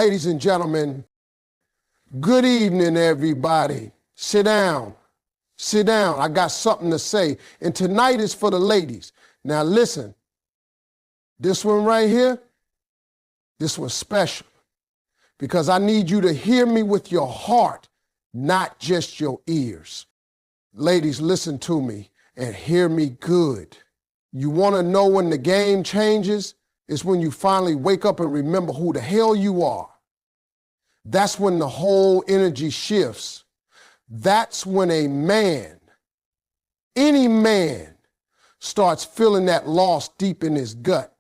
Ladies and gentlemen, good evening, everybody. Sit down. Sit down. I got something to say. And tonight is for the ladies. Now listen, this one right here, this one's special because I need you to hear me with your heart, not just your ears. Ladies, listen to me and hear me good. You want to know when the game changes? It's when you finally wake up and remember who the hell you are. That's when the whole energy shifts. That's when a man, any man, starts feeling that loss deep in his gut.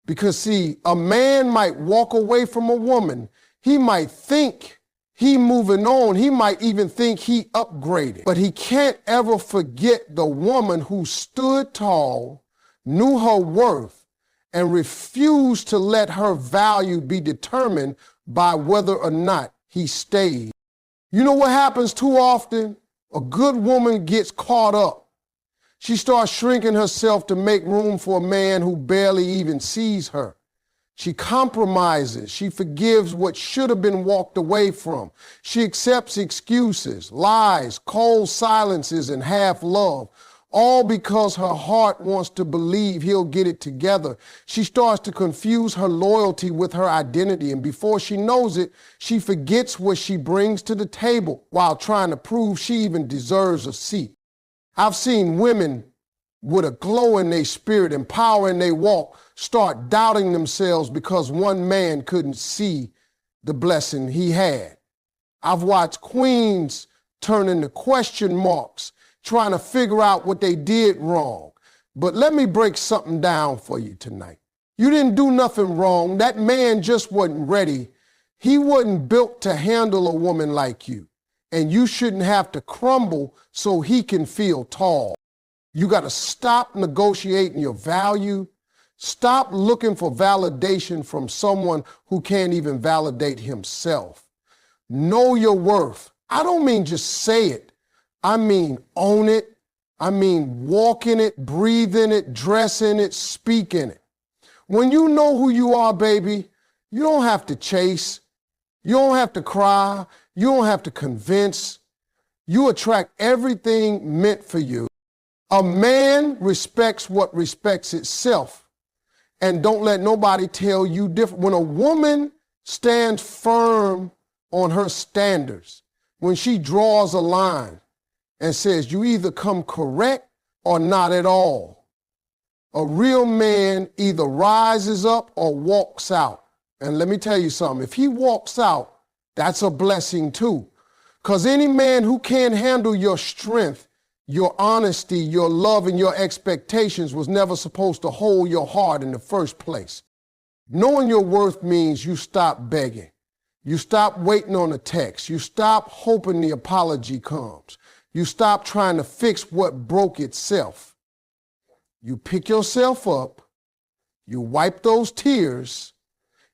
Because see, a man might walk away from a woman. He might think he moving on. He might even think he upgraded. But he can't ever forget the woman who stood tall, knew her worth, and refused to let her value be determined by whether or not he stayed. You know what happens too often? A good woman gets caught up. She starts shrinking herself to make room for a man who barely even sees her. She compromises. She forgives what should have been walked away from. She accepts excuses, lies, cold silences, and half love, all because her heart wants to believe he'll get it together. She starts to confuse her loyalty with her identity, and before she knows it, she forgets what she brings to the table while trying to prove she even deserves a seat. I've seen women with a glow in their spirit and power in their walk start doubting themselves because one man couldn't see the blessing he had. I've watched queens turn into question marks trying to figure out what they did wrong. But let me break something down for you tonight. You didn't do nothing wrong. That man just wasn't ready. He wasn't built to handle a woman like you. And you shouldn't have to crumble so he can feel tall. You got to stop negotiating your value. Stop looking for validation from someone who can't even validate himself. Know your worth. I don't mean just say it. I mean own it. I mean walk in it, breathe in it, dress in it, speak in it. When you know who you are, baby, you don't have to chase. You don't have to cry. You don't have to convince. You attract everything meant for you. A man respects what respects itself. And don't let nobody tell you different. When a woman stands firm on her standards, when she draws a line and says you either come correct or not at all, a real man either rises up or walks out. And let me tell you something, if he walks out, that's a blessing too. Because any man who can't handle your strength, your honesty, your love, and your expectations was never supposed to hold your heart in the first place. Knowing your worth means you stop begging. You stop waiting on a text. You stop hoping the apology comes. You stop trying to fix what broke itself. You pick yourself up. You wipe those tears.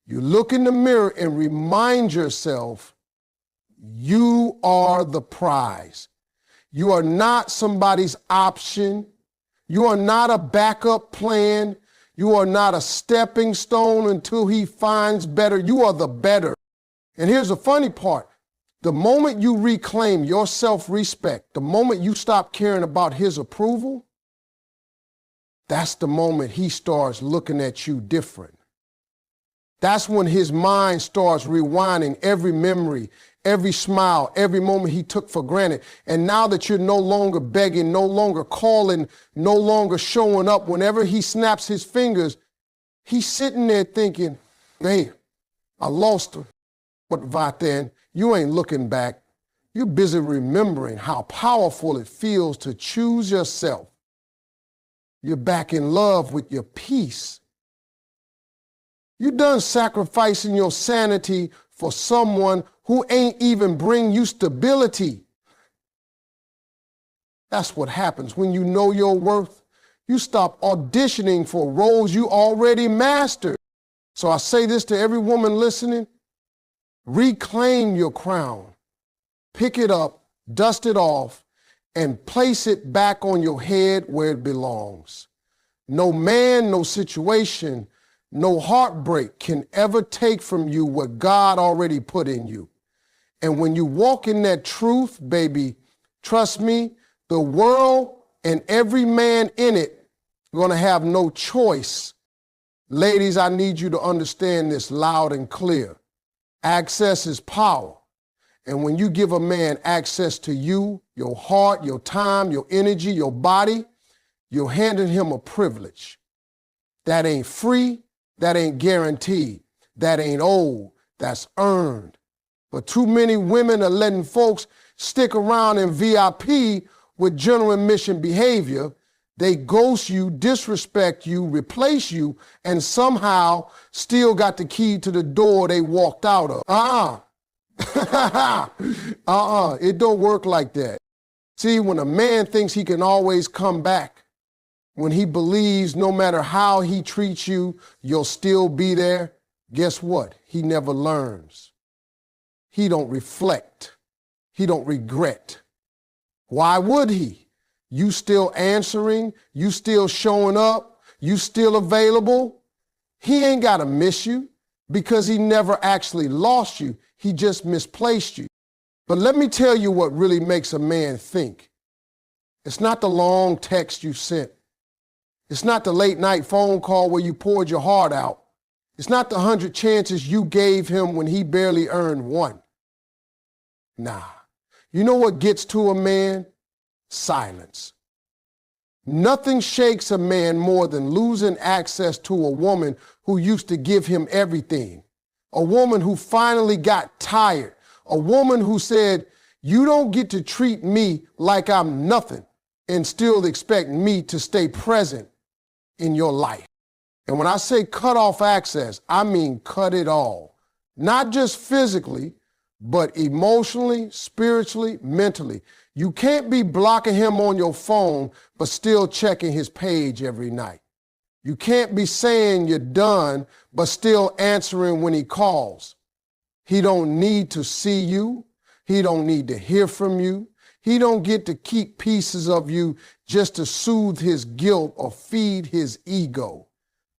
You look in the mirror and remind yourself, you are the prize. You are not somebody's option. You are not a backup plan. You are not a stepping stone until he finds better. You are the better. And here's the funny part. The moment you reclaim your self-respect, the moment you stop caring about his approval, that's the moment he starts looking at you different. That's when his mind starts rewinding every memory, every smile, every moment he took for granted. And now that you're no longer begging, no longer calling, no longer showing up, whenever he snaps his fingers, he's sitting there thinking, hey, I lost her. But right then, you ain't looking back. You're busy remembering how powerful it feels to choose yourself. You're back in love with your peace. You're done sacrificing your sanity for someone who ain't even bring you stability. That's what happens when you know your worth. You stop auditioning for roles you already mastered. So I say this to every woman listening. Reclaim your crown. Pick it up, dust it off, and place it back on your head where it belongs. No man, no situation, No heartbreak can ever take from you what God already put in you. And when you walk in that truth, baby, trust me, the world and every man in it are going to have no choice. Ladies, I need you to understand this loud and clear. Access is power. And when you give a man access to you, your heart, your time, your energy, your body, you're handing him a privilege. That ain't free, that ain't guaranteed, that ain't owed, that's earned. But too many women are letting folks stick around in VIP with general admission behavior. They ghost you, disrespect you, replace you, and somehow still got the key to the door they walked out of. It don't work like that. See, when a man thinks he can always come back, when he believes no matter how he treats you, you'll still be there, guess what? He never learns. He don't reflect. He don't regret. Why would he? You still answering, you still showing up, you still available. He ain't got to miss you because he never actually lost you. He just misplaced you. But let me tell you what really makes a man think. It's not the long text you sent. It's not the late night phone call where you poured your heart out. It's not the 100 chances you gave him when he barely earned one. Nah. You know what gets to a man? Silence. Nothing shakes a man more than losing access to a woman who used to give him everything. A woman who finally got tired. A woman who said, you don't get to treat me like I'm nothing and still expect me to stay present in your life. And when I say cut off access, I mean cut it all. Not just physically, but emotionally, spiritually, mentally. You can't be blocking him on your phone, but still checking his page every night. You can't be saying you're done, but still answering when he calls. He don't need to see you. He don't need to hear from you. He don't get to keep pieces of you just to soothe his guilt or feed his ego.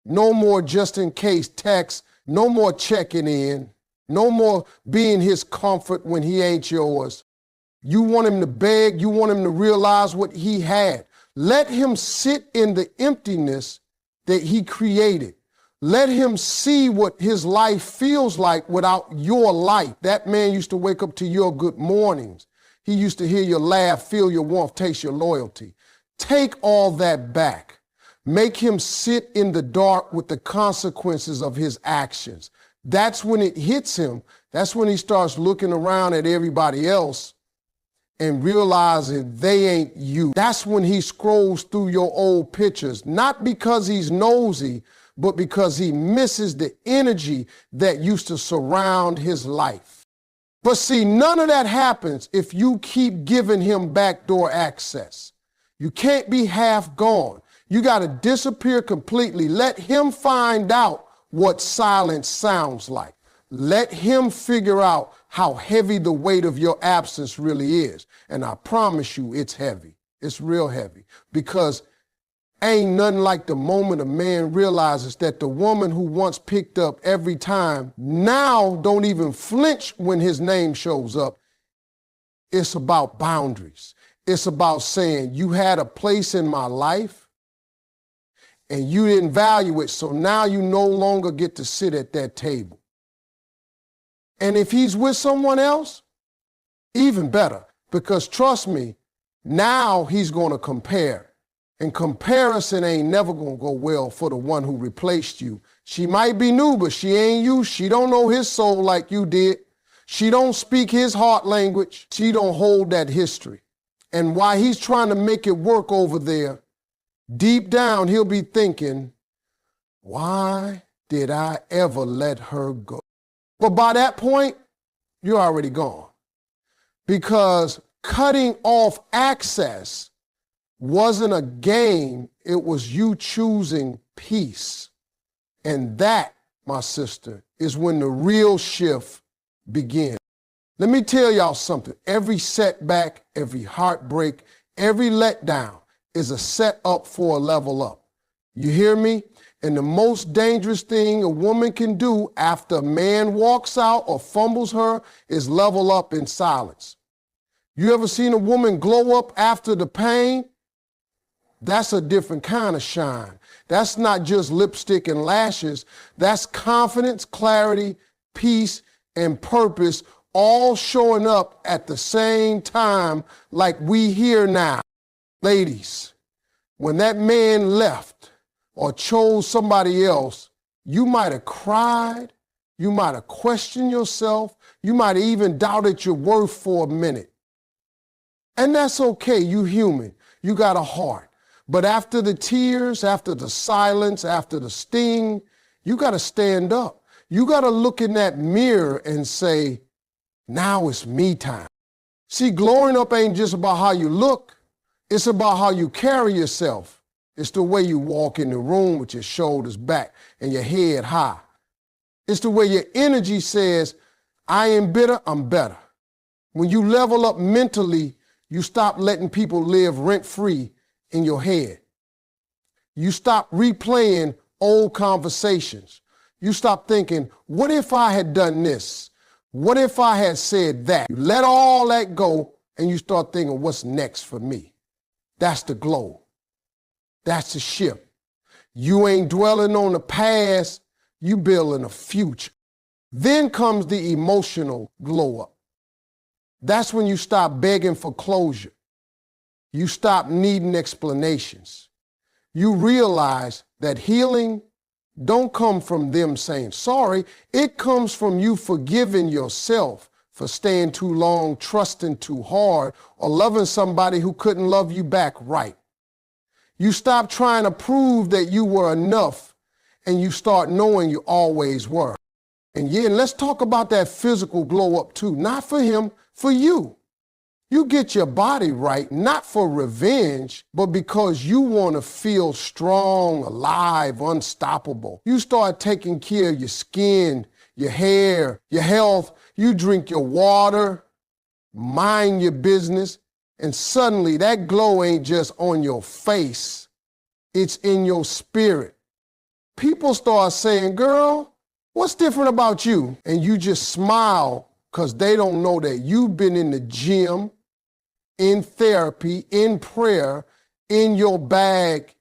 No more just in case texts, no more checking in, no more being his comfort when he ain't yours. You want him to beg, you want him to realize what he had. Let him sit in the emptiness that he created. Let him see what his life feels like without your light. That man used to wake up to your good mornings. He used to hear your laugh, feel your warmth, taste your loyalty. Take all that back. Make him sit in the dark with the consequences of his actions. That's when it hits him. That's when he starts looking around at everybody else and realizing they ain't you. That's when he scrolls through your old pictures, not because he's nosy, but because he misses the energy that used to surround his life. But see, none of that happens if you keep giving him backdoor access. You can't be half gone. You got to disappear completely. Let him find out what silence sounds like. Let him figure out how heavy the weight of your absence really is. And I promise you it's heavy. It's real heavy. Because ain't nothing like the moment a man realizes that the woman who once picked up every time now don't even flinch when his name shows up. It's about boundaries. It's about saying you had a place in my life and you didn't value it, so now you no longer get to sit at that table. And if he's with someone else, even better, because trust me, now he's going to compare. And comparison ain't never going to go well for the one who replaced you. She might be new, but she ain't you. She don't know his soul like you did. She don't speak his heart language. She don't hold that history. And while he's trying to make it work over there, deep down he'll be thinking, why did I ever let her go? But by that point, you're already gone. Because cutting off access wasn't a game, it was you choosing peace. And that, my sister, is when the real shift begins. Let me tell y'all something. Every setback, every heartbreak, every letdown is a set up for a level up. You hear me? And the most dangerous thing a woman can do after a man walks out or fumbles her is level up in silence. You ever seen a woman glow up after the pain? That's a different kind of shine. That's not just lipstick and lashes. That's confidence, clarity, peace, and purpose all showing up at the same time like we here now. Ladies, when that man left or chose somebody else, you might have cried, you might have questioned yourself, you might have even doubted your worth for a minute. And that's okay, you human, you got a heart. But after the tears, after the silence, after the sting, you got to stand up. You got to look in that mirror and say, now it's me time. See, glowing up ain't just about how you look. It's about how you carry yourself. It's the way you walk in the room with your shoulders back and your head high. It's the way your energy says, I ain't bitter, I'm better. When you level up mentally, you stop letting people live rent-free in your head. You stop replaying old conversations. You stop thinking, what if I had done this? What if I had said that? You let all that go and you start thinking, what's next for me? That's the glow. That's the shift. You ain't dwelling on the past, you building a future. Then comes the emotional glow up. That's when you stop begging for closure. You stop needing explanations. You realize that healing don't come from them saying sorry. It comes from you forgiving yourself for staying too long, trusting too hard, or loving somebody who couldn't love you back right. You stop trying to prove that you were enough, and you start knowing you always were. And yeah, let's talk about that physical glow up too. Not for him, for you. You get your body right, not for revenge, but because you want to feel strong, alive, unstoppable. You start taking care of your skin, your hair, your health. You drink your water, mind your business, and suddenly that glow ain't just on your face. It's in your spirit. People start saying, girl, what's different about you? And you just smile because they don't know that you've been in the gym, in therapy, in prayer, in your bag,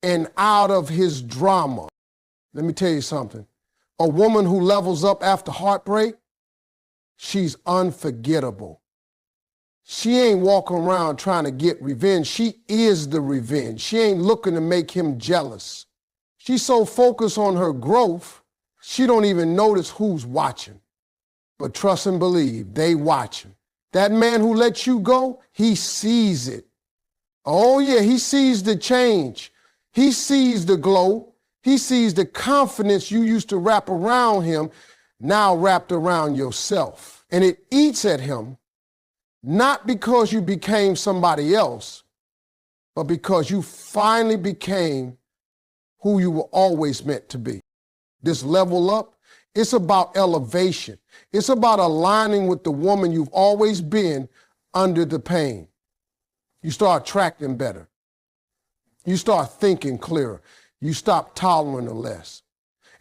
and out of his drama. Let me tell you something. A woman who levels up after heartbreak, she's unforgettable. She ain't walking around trying to get revenge. She is the revenge. She ain't looking to make him jealous. She's so focused on her growth, she don't even notice who's watching. But trust and believe, they watching. That man who let you go, he sees it. Oh yeah, he sees the change. He sees the glow. He sees the confidence you used to wrap around him, now wrapped around yourself. And it eats at him, not because you became somebody else, but because you finally became who you were always meant to be. This level up, it's about elevation. It's about aligning with the woman you've always been under the pain. You start tracking better. You start thinking clearer. You stop tolerating less.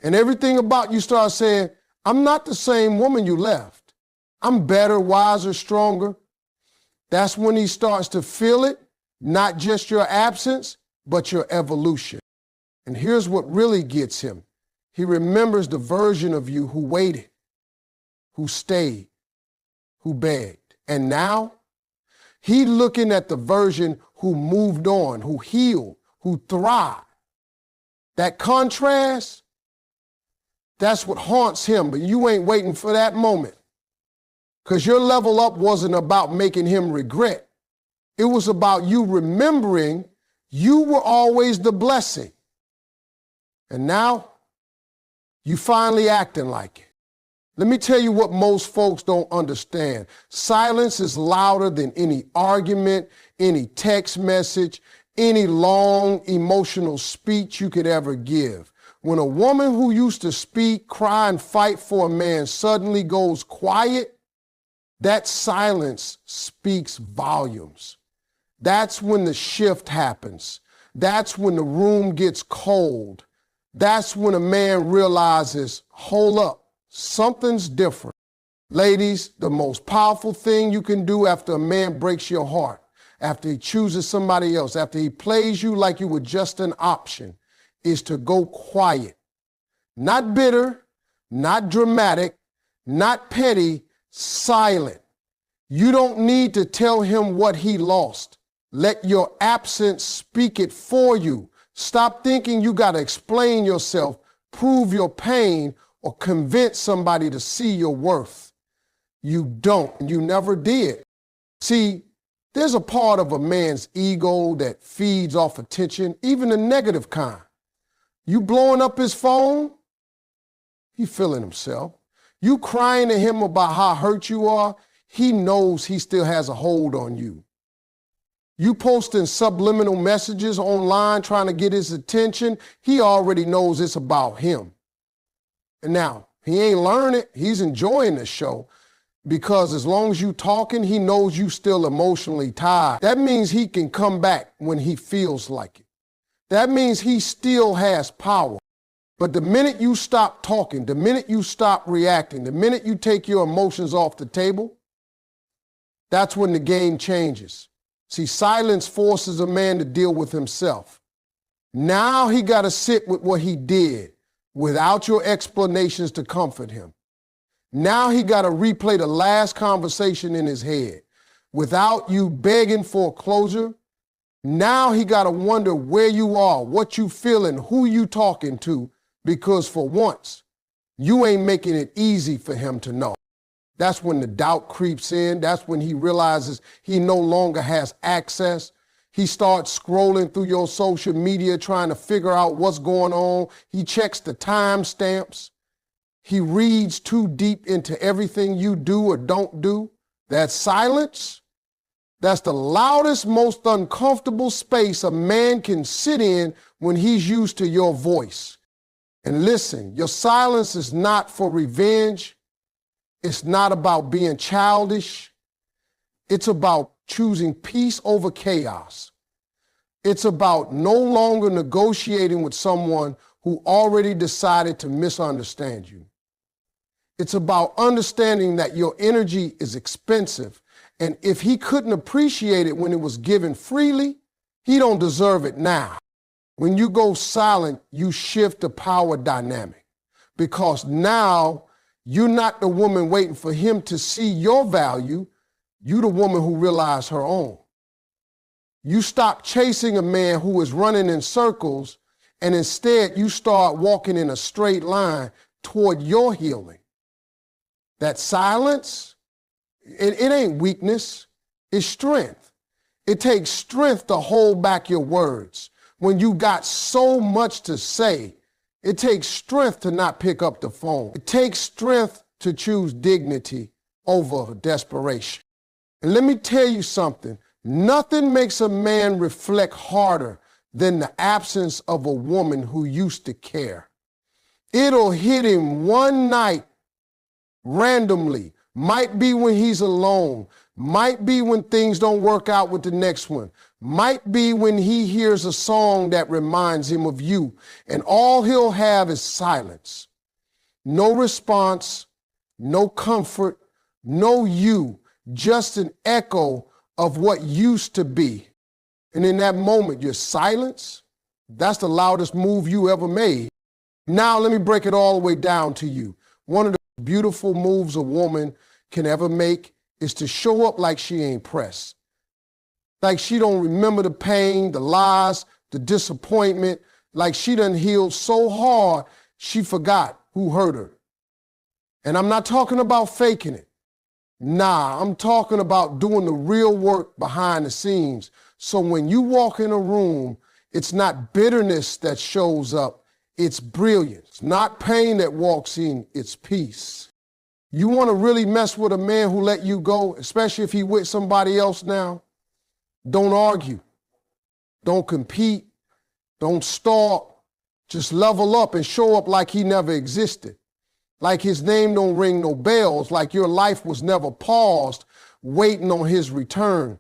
And everything about you starts saying, I'm not the same woman you left. I'm better, wiser, stronger. That's when he starts to feel it, not just your absence, but your evolution. And here's what really gets him. He remembers the version of you who waited, who stayed, who begged. And now, he looking at the version who moved on, who healed, who thrived. That contrast, that's what haunts him, but you ain't waiting for that moment. Because your level up wasn't about making him regret. It was about you remembering you were always the blessing. And now, you finally acting like it. Let me tell you what most folks don't understand. Silence is louder than any argument, any text message, any long emotional speech you could ever give. When a woman who used to speak, cry, and fight for a man suddenly goes quiet, that silence speaks volumes. That's when the shift happens. That's when the room gets cold. That's when a man realizes, hold up, something's different. Ladies, the most powerful thing you can do after a man breaks your heart, after he chooses somebody else, after he plays you like you were just an option, is to go quiet. Not bitter, not dramatic, not petty, silent. You don't need to tell him what he lost. Let your absence speak it for you. Stop thinking you got to explain yourself, prove your pain, or convince somebody to see your worth. You don't. You never did. See, there's a part of a man's ego that feeds off attention, even the negative kind. You blowing up his phone, he feeling himself. You crying to him about how hurt you are, he knows he still has a hold on you. You posting subliminal messages online trying to get his attention, he already knows it's about him. And now, he ain't learning, he's enjoying the show, because as long as you talking, he knows you still emotionally tied. That means he can come back when he feels like it. That means he still has power. But the minute you stop talking, the minute you stop reacting, the minute you take your emotions off the table, that's when the game changes. See, silence forces a man to deal with himself. Now he got to sit with what he did without your explanations to comfort him. Now he got to replay the last conversation in his head without you begging for closure. Now he got to wonder where you are, what you feeling, who you talking to, because for once, you ain't making it easy for him to know. That's when the doubt creeps in. That's when he realizes he no longer has access. He starts scrolling through your social media trying to figure out what's going on. He checks the timestamps. He reads too deep into everything you do or don't do. That silence, that's the loudest, most uncomfortable space a man can sit in when he's used to your voice. And listen, your silence is not for revenge. It's not about being childish. It's about choosing peace over chaos. It's about no longer negotiating with someone who already decided to misunderstand you. It's about understanding that your energy is expensive, and if he couldn't appreciate it when it was given freely, he don't deserve it now. When you go silent, you shift the power dynamic, because now you're not the woman waiting for him to see your value. You're the woman who realized her own. You stop chasing a man who is running in circles, and instead you start walking in a straight line toward your healing. That silence, it ain't weakness, it's strength. It takes strength to hold back your words. When you got so much to say, it takes strength to not pick up the phone. It takes strength to choose dignity over desperation. And let me tell you something, nothing makes a man reflect harder than the absence of a woman who used to care. It'll hit him one night randomly, might be when he's alone, might be when things don't work out with the next one, might be when he hears a song that reminds him of you, and all he'll have is silence. No response, no comfort, no you, just an echo of what used to be. And in that moment, your silence, that's the loudest move you ever made. Now let me break it all the way down to you. One of the beautiful moves a woman can ever make is to show up like she ain't pressed. Like she don't remember the pain, the lies, the disappointment, like she done healed so hard she forgot who hurt her. And I'm not talking about faking it. Nah, I'm talking about doing the real work behind the scenes. So when you walk in a room, it's not bitterness that shows up, it's brilliance. Not pain that walks in, it's peace. You want to really mess with a man who let you go, especially if he with somebody else now? Don't argue. Don't compete. Don't stalk. Just level up and show up like he never existed. Like his name don't ring no bells, like your life was never paused, waiting on his return.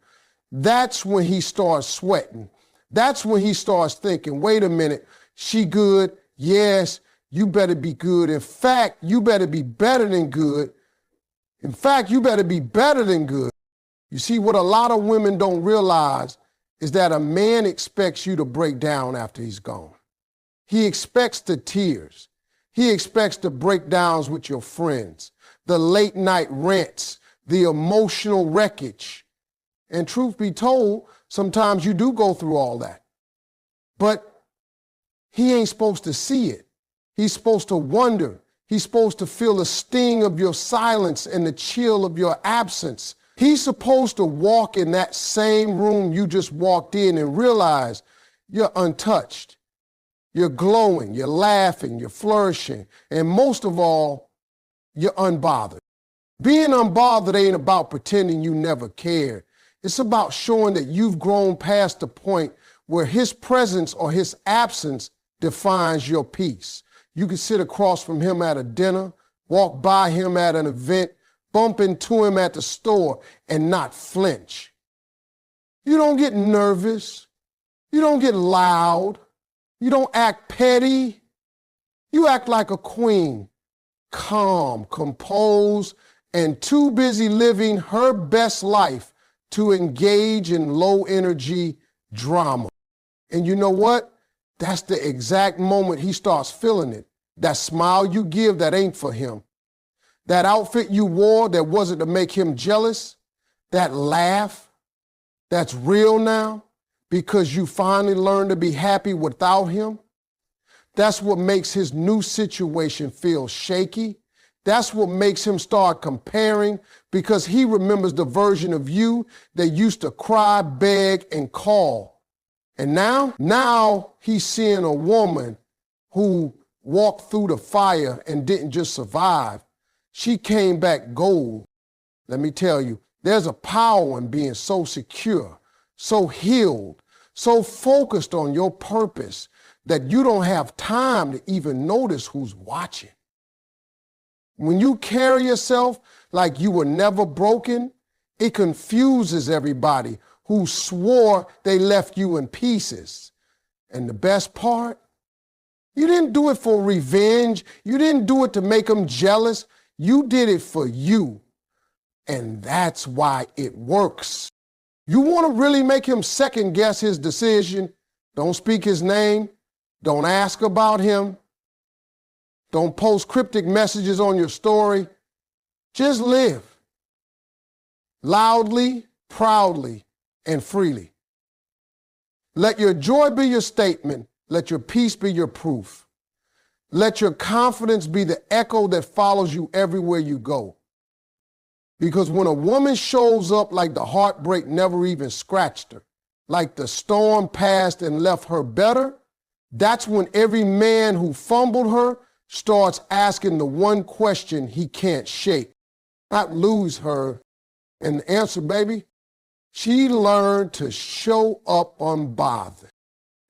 That's when he starts sweating. That's when he starts thinking, wait a minute, she good Yes, you better be good. In fact, you better be better than good. In fact, you better be better than good. You see, what a lot of women don't realize is that a man expects you to break down after he's gone. He expects the tears. He expects the breakdowns with your friends, the late night rants, the emotional wreckage. And truth be told, sometimes you do go through all that. But he ain't supposed to see it. He's supposed to wonder. He's supposed to feel the sting of your silence and the chill of your absence. He's supposed to walk in that same room you just walked in and realize you're untouched. You're glowing, you're laughing, you're flourishing, and most of all, you're unbothered. Being unbothered ain't about pretending you never cared. It's about showing that you've grown past the point where his presence or his absence defines your peace. You can sit across from him at a dinner, walk by him at an event, bump into him at the store, and not flinch. You don't get nervous. You don't get loud. You don't act petty. You act like a queen, calm, composed, and too busy living her best life to engage in low-energy drama. And you know what? That's the exact moment he starts feeling it. That smile you give that ain't for him. That outfit you wore that wasn't to make him jealous. That laugh that's real now because you finally learned to be happy without him. That's what makes his new situation feel shaky. That's what makes him start comparing because he remembers the version of you that used to cry, beg, and call. And now he's seeing a woman who walked through the fire and didn't just survive. She came back gold. Let me tell you, there's a power in being so secure, so healed, so focused on your purpose that you don't have time to even notice who's watching. When you carry yourself like you were never broken, it confuses everybody who swore they left you in pieces. And the best part, you didn't do it for revenge. You didn't do it to make them jealous. You did it for you. And that's why it works. You want to really make him second guess his decision? Don't speak his name. Don't ask about him. Don't post cryptic messages on your story. Just live loudly, proudly, and freely. Let your joy be your statement. Let your peace be your proof. Let your confidence be the echo that follows you everywhere you go. Because when a woman shows up like the heartbreak never even scratched her, like the storm passed and left her better, that's when every man who fumbled her starts asking the one question he can't shake, not lose her. And the answer, baby, she learned to show up unbothered.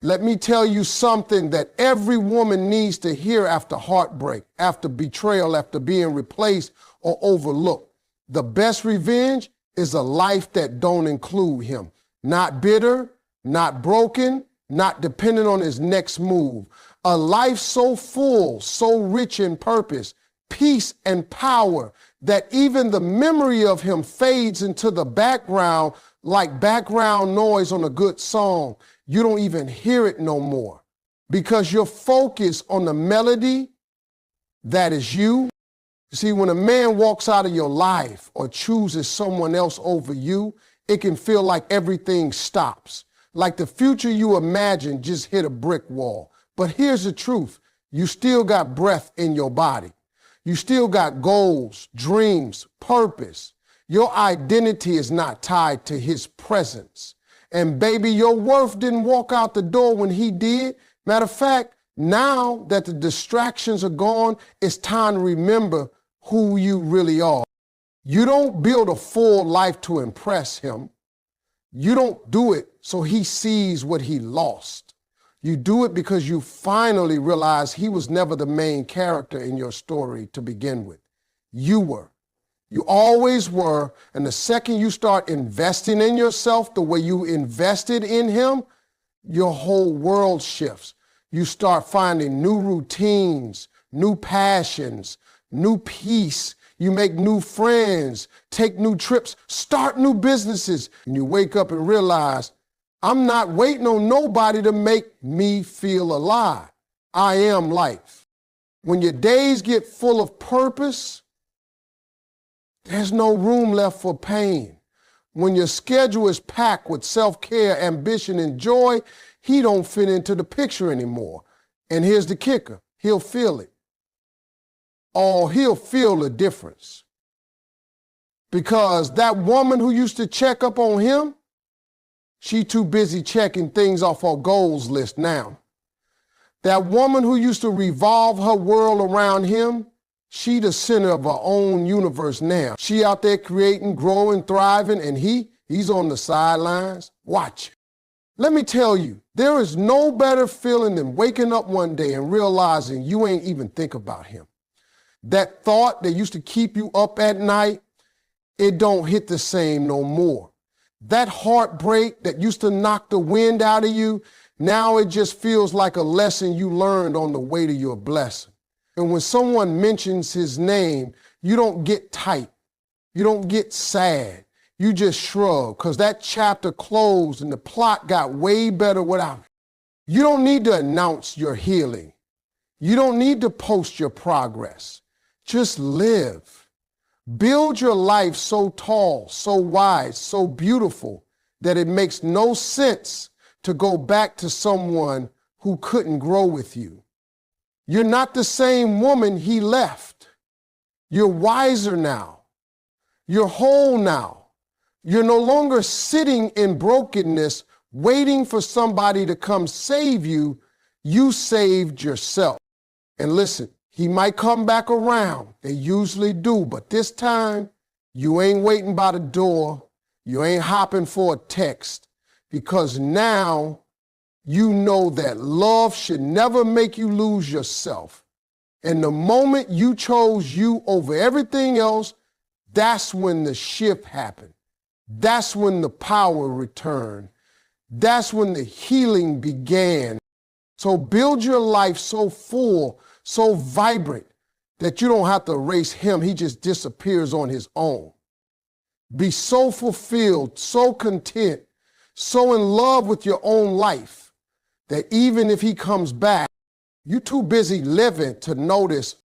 Let me tell you something that every woman needs to hear after heartbreak, after betrayal, after being replaced or overlooked. The best revenge is a life that don't include him. Not bitter, not broken, not dependent on his next move. A life so full, so rich in purpose, peace, and power that even the memory of him fades into the background like background noise on a good song. You don't even hear it no more because you're focused on the melody that is you. See, when a man walks out of your life or chooses someone else over you, it can feel like everything stops, like the future you imagined just hit a brick wall. But here's the truth. You still got breath in your body. You still got goals, dreams, purpose. Your identity is not tied to his presence. And baby, your worth didn't walk out the door when he did. Matter of fact, now that the distractions are gone, it's time to remember who you really are. You don't build a full life to impress him. You don't do it so he sees what he lost. You do it because you finally realize he was never the main character in your story to begin with. You were. You always were, and the second you start investing in yourself the way you invested in him, your whole world shifts. You start finding new routines, new passions, new peace. You make new friends, take new trips, start new businesses. And you wake up and realize, I'm not waiting on nobody to make me feel alive. I am life. When your days get full of purpose, there's no room left for pain. When your schedule is packed with self-care, ambition, and joy, he don't fit into the picture anymore. And here's the kicker, he'll feel it. Oh, he'll feel the difference. Because that woman who used to check up on him, she too busy checking things off her goals list now. That woman who used to revolve her world around him, she the center of her own universe now. She out there creating, growing, thriving, and he's on the sidelines watching. Let me tell you, there is no better feeling than waking up one day and realizing you ain't even think about him. That thought that used to keep you up at night, it don't hit the same no more. That heartbreak that used to knock the wind out of you, now it just feels like a lesson you learned on the way to your blessing. And when someone mentions his name, you don't get tight. You don't get sad. You just shrug because that chapter closed and the plot got way better without it. You don't need to announce your healing. You don't need to post your progress. Just live. Build your life so tall, so wide, so beautiful that it makes no sense to go back to someone who couldn't grow with you. You're not the same woman he left. You're wiser now. You're whole now. You're no longer sitting in brokenness, waiting for somebody to come save you. You saved yourself. And listen, he might come back around. They usually do, but this time you ain't waiting by the door. You ain't hopping for a text because now you know that love should never make you lose yourself. And the moment you chose you over everything else, that's when the shift happened. That's when the power returned. That's when the healing began. So build your life so full, so vibrant that you don't have to erase him. He just disappears on his own. Be so fulfilled, so content, so in love with your own life that even if he comes back, you're too busy living to notice